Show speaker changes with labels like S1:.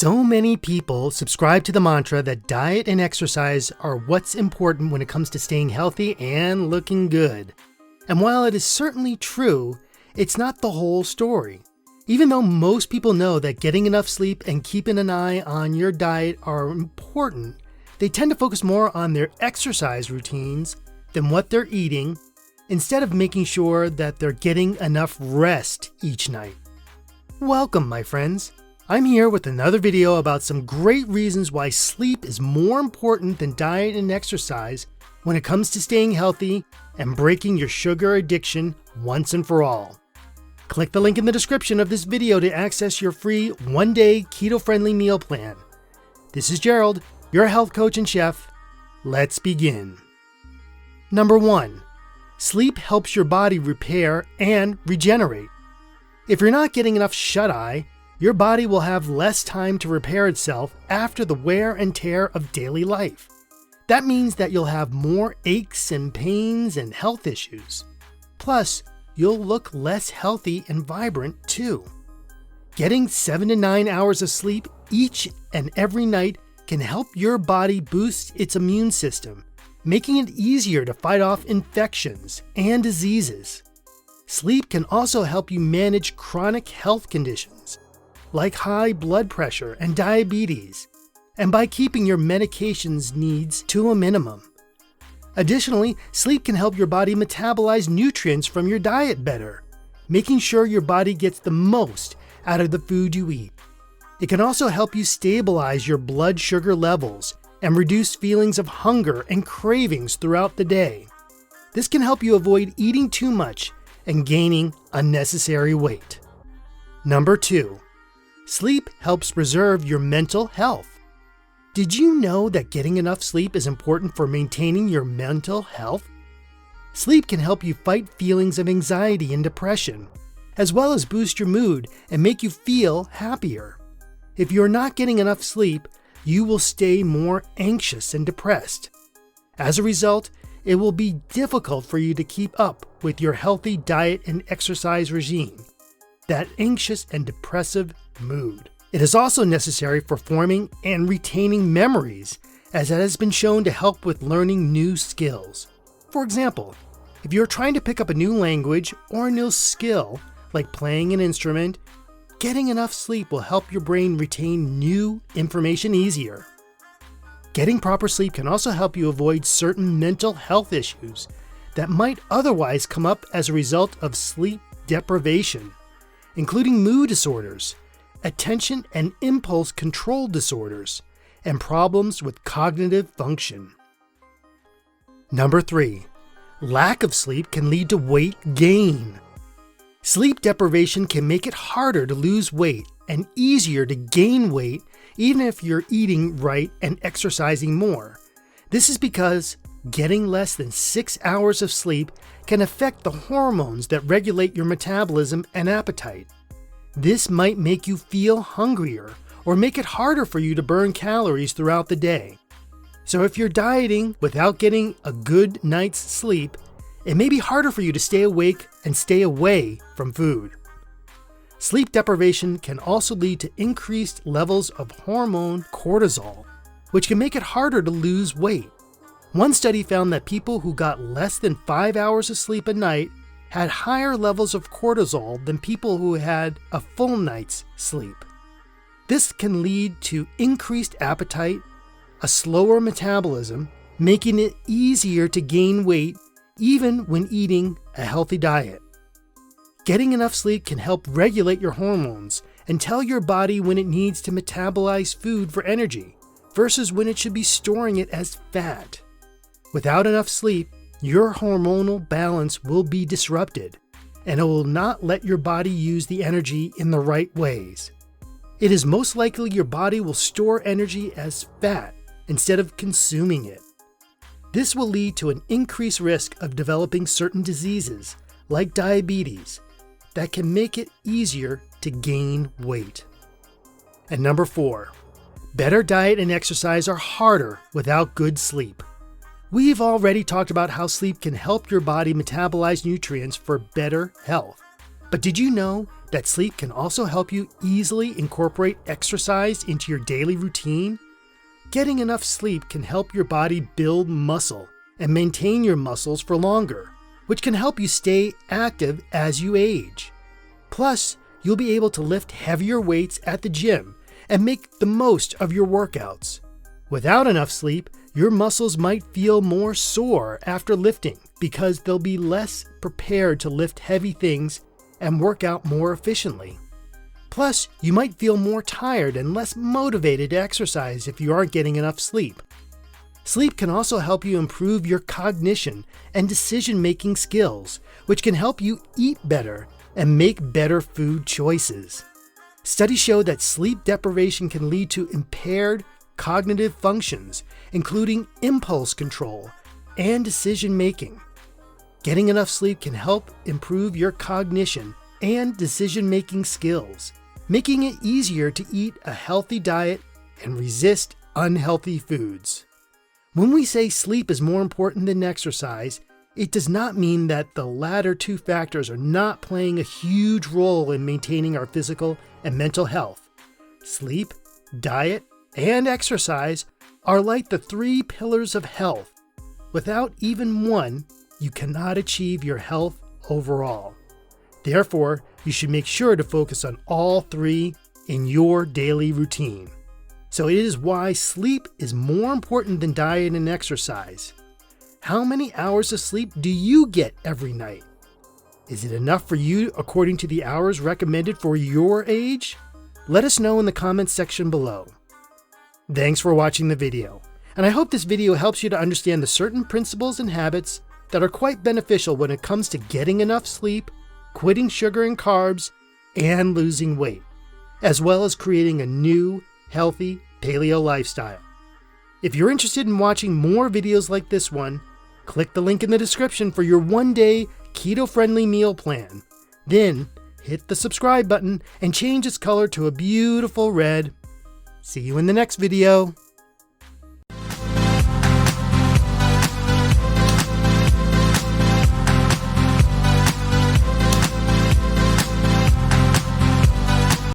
S1: So many people subscribe to the mantra that diet and exercise are what's important when it comes to staying healthy and looking good. And while it is certainly true, it's not the whole story. Even though most people know that getting enough sleep and keeping an eye on your diet are important, they tend to focus more on their exercise routines than what they're eating, instead of making sure that they're getting enough rest each night. Welcome, my friends. I'm here with another video about some great reasons why sleep is more important than diet and exercise when it comes to staying healthy and breaking your sugar addiction once and for all. Click the link in the description of this video to access your free one-day keto-friendly meal plan. This is Gerald, your health coach and chef. Let's begin. Number 1. Sleep helps your body repair and regenerate. If you're not getting enough shut-eye, your body will have less time to repair itself after the wear and tear of daily life. That means that you'll have more aches and pains and health issues. Plus, you'll look less healthy and vibrant too. Getting 7 to 9 hours of sleep each and every night can help your body boost its immune system, making it easier to fight off infections and diseases. Sleep can also help you manage chronic health conditions like high blood pressure and diabetes, and by keeping your medications needs to a minimum. Additionally, sleep can help your body metabolize nutrients from your diet better, making sure your body gets the most out of the food you eat. It can also help you stabilize your blood sugar levels and reduce feelings of hunger and cravings throughout the day. This can help you avoid eating too much and gaining unnecessary weight. Number 2. Sleep helps preserve your mental health. Did you know that getting enough sleep is important for maintaining your mental health? Sleep can help you fight feelings of anxiety and depression, as well as boost your mood and make you feel happier. If you're not getting enough sleep, you will stay more anxious and depressed. As a result, it will be difficult for you to keep up with your healthy diet and exercise regime, that anxious and depressive mood. It is also necessary for forming and retaining memories, as it has been shown to help with learning new skills. For example, if you're trying to pick up a new language or a new skill, like playing an instrument, getting enough sleep will help your brain retain new information easier. Getting proper sleep can also help you avoid certain mental health issues that might otherwise come up as a result of sleep deprivation, including mood disorders, attention and impulse control disorders, and problems with cognitive function. Number 3. Lack of sleep can lead to weight gain. Sleep deprivation can make it harder to lose weight and easier to gain weight even if you're eating right and exercising more. This is because getting less than 6 hours of sleep can affect the hormones that regulate your metabolism and appetite. This might make you feel hungrier or make it harder for you to burn calories throughout the day. So if you're dieting without getting a good night's sleep, it may be harder for you to stay awake and stay away from food. Sleep deprivation can also lead to increased levels of hormone cortisol, which can make it harder to lose weight. One study found that people who got less than 5 hours of sleep a night had higher levels of cortisol than people who had a full night's sleep. This can lead to increased appetite, a slower metabolism, making it easier to gain weight even when eating a healthy diet. Getting enough sleep can help regulate your hormones and tell your body when it needs to metabolize food for energy versus when it should be storing it as fat. Without enough sleep, your hormonal balance will be disrupted, and it will not let your body use the energy in the right ways. It is most likely your body will store energy as fat instead of consuming it. This will lead to an increased risk of developing certain diseases, like diabetes, that can make it easier to gain weight. And number 4, better diet and exercise are harder without good sleep. We've already talked about how sleep can help your body metabolize nutrients for better health. But did you know that sleep can also help you easily incorporate exercise into your daily routine? Getting enough sleep can help your body build muscle and maintain your muscles for longer, which can help you stay active as you age. Plus, you'll be able to lift heavier weights at the gym and make the most of your workouts. Without enough sleep, your muscles might feel more sore after lifting because they'll be less prepared to lift heavy things and work out more efficiently. Plus, you might feel more tired and less motivated to exercise if you aren't getting enough sleep. Sleep can also help you improve your cognition and decision-making skills, which can help you eat better and make better food choices. Studies show that sleep deprivation can lead to impaired cognitive functions, including impulse control and decision-making. Getting enough sleep can help improve your cognition and decision-making skills, making it easier to eat a healthy diet and resist unhealthy foods. When we say sleep is more important than exercise, it does not mean that the latter two factors are not playing a huge role in maintaining our physical and mental health. Sleep, diet, and exercise are like the three pillars of health. Without even one, you cannot achieve your health overall. Therefore, you should make sure to focus on all three in your daily routine. So it is why sleep is more important than diet and exercise. How many hours of sleep do you get every night? Is it enough for you according to the hours recommended for your age? Let us know in the comments section below. Thanks for watching the video, and I hope this video helps you to understand the certain principles and habits that are quite beneficial when it comes to getting enough sleep, quitting sugar and carbs, and losing weight, as well as creating a new, healthy paleo lifestyle. If you're interested in watching more videos like this one, click the link in the description for your one-day keto-friendly meal plan. Then, hit the subscribe button and change its color to a beautiful red. See you in the next video.